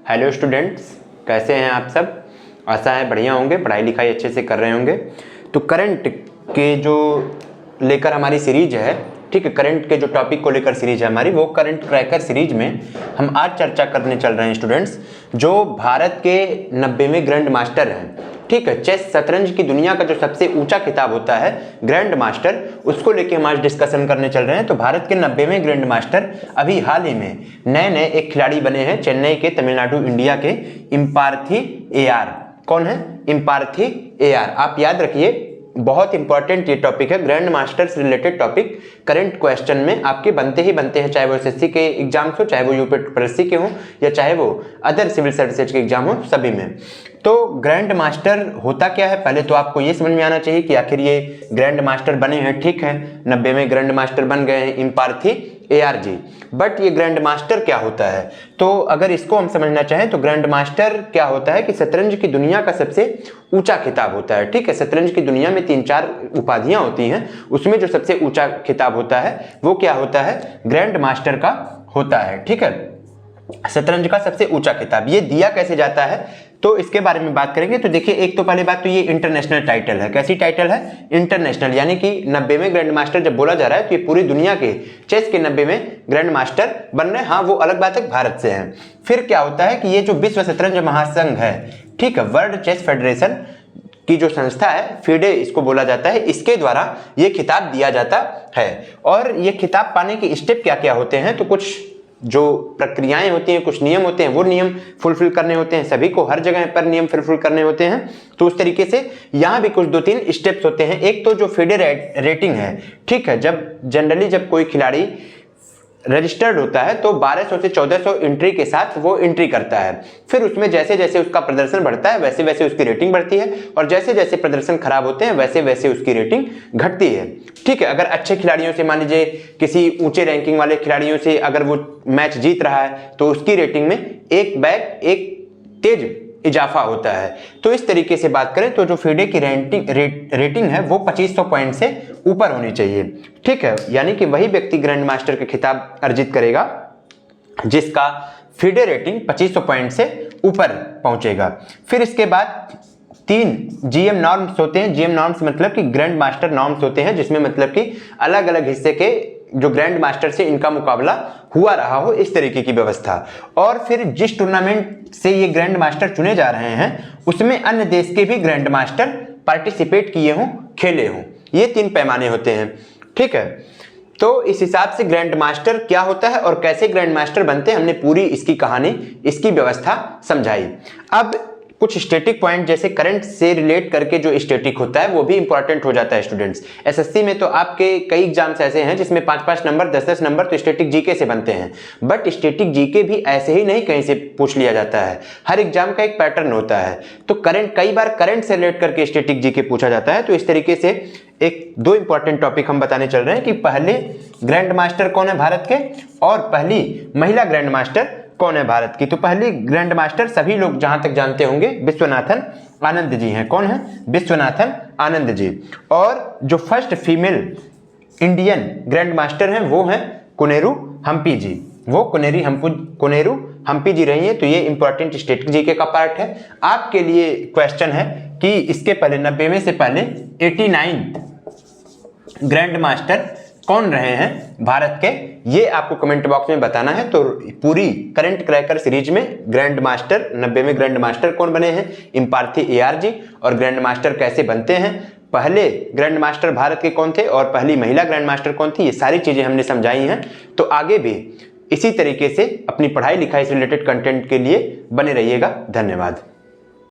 Hello students, कैसे हैं आप सब। आशा है बढ़िया होंगे, पढ़ाई लिखाई अच्छे से कर रहे होंगे। तो करंट के जो लेकर हमारी सीरीज है, ठीक है, करंट के जो टॉपिक को लेकर सीरीज है हमारी, वो करंट क्रैकर सीरीज में हम आज चर्चा करने चल रहे हैं स्टूडेंट्स, जो भारत के 90वें ग्रैंड मास्टर हैं। ठीक है, चेस शतरंज की दुनिया का जो सबसे ऊंचा खिताब होता है ग्रैंड मास्टर, उसको लेके हम आज डिस्कशन करने चल रहे हैं। तो भारत के 90वें ग्रैंड मास्टर अभी हाल ही में नए नए एक खिलाड़ी बने हैं, चेन्नई के, तमिलनाडु इंडिया के, इम्पार्थी AR। कौन है? इम्पार्थी AR। आप याद रखिए, बहुत इंपॉर्टेंट ये टॉपिक है, ग्रैंड मास्टर से रिलेटेड टॉपिक करंट क्वेश्चन में आपके बनते ही बनते हैं, चाहे वो SSC के एग्जाम्स हो, चाहे वो यूपीएससी के हो, या चाहे वो अदर सिविल सर्विसेज के एग्जाम हो, सभी में। तो ग्रैंड मास्टर होता क्या है, पहले तो आपको ये समझ में आना चाहिए कि आखिर ये ग्रैंड मास्टर बने हैं। ठीक है, 90वें ग्रैंड मास्टर बन गए हैं इम्पार्थी AR जी, बट ये ग्रैंड मास्टर क्या होता है? तो अगर इसको हम समझना चाहें तो ग्रैंड मास्टर क्या होता है कि शतरंज की दुनिया का सबसे ऊंचा खिताब होता है। ठीक है, शतरंज की दुनिया में 3-4 उपाधियां होती हैं, उसमें जो सबसे ऊंचा खिताब होता है वो क्या होता है? ग्रैंड मास्टर का होता है। ठीक है, शतरंज का सबसे ऊंचा खिताब ये दिया कैसे जाता है, तो इसके बारे में बात करेंगे। तो देखिए, एक तो पहले बात तो ये इंटरनेशनल टाइटल है। कैसी टाइटल है? इंटरनेशनल, यानी कि 90वें ग्रैंड मास्टर जब बोला जा रहा है तो ये पूरी दुनिया के चेस के 90वें ग्रैंड मास्टर बन रहे हैं। हाँ, वो अलग बात है, भारत से हैं। फिर क्या होता है कि ये जो विश्व शतरंज महासंघ है, ठीक है, वर्ल्ड चेस फेडरेशन की जो संस्था है, FIDE इसको बोला जाता है, इसके द्वारा ये खिताब दिया जाता है। और ये खिताब पाने के स्टेप क्या क्या होते हैं, तो कुछ जो प्रक्रियाएं होती हैं, कुछ नियम होते हैं, वो नियम फुलफिल करने होते हैं। सभी को हर जगह पर नियम फुलफिल करने होते हैं। तो उस तरीके से यहाँ भी कुछ 2-3 स्टेप्स होते हैं। एक तो जो FIDE रेटिंग है, ठीक है, जब जनरली जब कोई खिलाड़ी रजिस्टर्ड होता है तो 1200 से 1400 एंट्री के साथ वो एंट्री करता है। फिर उसमें जैसे जैसे उसका प्रदर्शन बढ़ता है वैसे वैसे उसकी रेटिंग बढ़ती है, और जैसे जैसे प्रदर्शन खराब होते हैं वैसे वैसे उसकी रेटिंग घटती है। ठीक है, अगर अच्छे खिलाड़ियों से, मान लीजिए किसी ऊंचे रैंकिंग वाले खिलाड़ियों से अगर वो मैच जीत रहा है तो उसकी रेटिंग में एक तेज इजाफा होता है। तो इस तरीके से बात करें तो जो FIDE की रेटिंग है वो 2500 पॉइंट से ऊपर होनी चाहिए। ठीक है, यानी कि वही व्यक्ति ग्रैंड मास्टर के खिताब अर्जित करेगा जिसका FIDE रेटिंग 2500 पॉइंट से ऊपर पहुंचेगा। फिर इसके बाद 3 GM नॉर्म्स होते हैं। GM नॉर्म्स मतलब कि ग्रैंड मास्टर नॉर्म्स होते हैं, जिसमें मतलब कि अलग अलग हिस्से के जो ग्रैंड मास्टर से इनका मुकाबला हुआ रहा हो, इस तरीके की व्यवस्था। और फिर जिस टूर्नामेंट से ये ग्रैंड मास्टर चुने जा रहे हैं उसमें अन्य देश के भी ग्रैंड मास्टर पार्टिसिपेट किए हों, खेले हों। ये 3 पैमाने होते हैं। ठीक है, तो इस हिसाब से ग्रैंड मास्टर क्या होता है और कैसे ग्रैंड मास्टर बनते हैं, हमने पूरी इसकी कहानी, इसकी व्यवस्था समझाई। अब कुछ स्टैटिक पॉइंट जैसे करंट से रिलेट करके जो स्टैटिक होता है वो भी इंपॉर्टेंट हो जाता है स्टूडेंट्स। SSC में तो आपके कई एग्जाम्स ऐसे हैं जिसमें 5-5 नंबर, 10-10 नंबर तो स्टैटिक GK से बनते हैं। बट स्टैटिक GK भी ऐसे ही नहीं कहीं से पूछ लिया जाता है, हर एग्जाम का एक पैटर्न होता है। तो करंट, कई बार करंट से रिलेट करके स्टैटिक GK पूछा जाता है। तो इस तरीके से 1-2 इंपॉर्टेंट टॉपिक हम बताने चल रहे हैं कि पहले ग्रैंड मास्टर कौन है भारत के, और पहली महिला ग्रैंड मास्टर कौन है भारत की। तो पहली ग्रैंड मास्टर सभी लोग जहां तक जानते होंगे विश्वनाथन आनंद जी हैं। कौन है? विश्वनाथन आनंद जी। और जो first female Indian grand master हैं वो हैं कोनेरू हम्पी जी। वो कोनेरू हम्पी जी रही हैं। तो ये इंपॉर्टेंट स्टैटिक जीके का पार्ट है। आपके लिए क्वेश्चन है कि इसके पहले 90वें से पहले 89 ग्रैंड मास्टर कौन रहे हैं भारत के, ये आपको कमेंट बॉक्स में बताना है। तो पूरी करंट क्रैकर सीरीज में ग्रैंड मास्टर, 90वें ग्रैंड मास्टर कौन बने हैं? इम्पार्थी AR जी। और ग्रैंड मास्टर कैसे बनते हैं, पहले ग्रैंड मास्टर भारत के कौन थे, और पहली महिला ग्रैंड मास्टर कौन थी, ये सारी चीजें हमने समझाई हैं। तो आगे भी इसी तरीके से अपनी पढ़ाई लिखाई से रिलेटेड कंटेंट के लिए बने रहिएगा। धन्यवाद।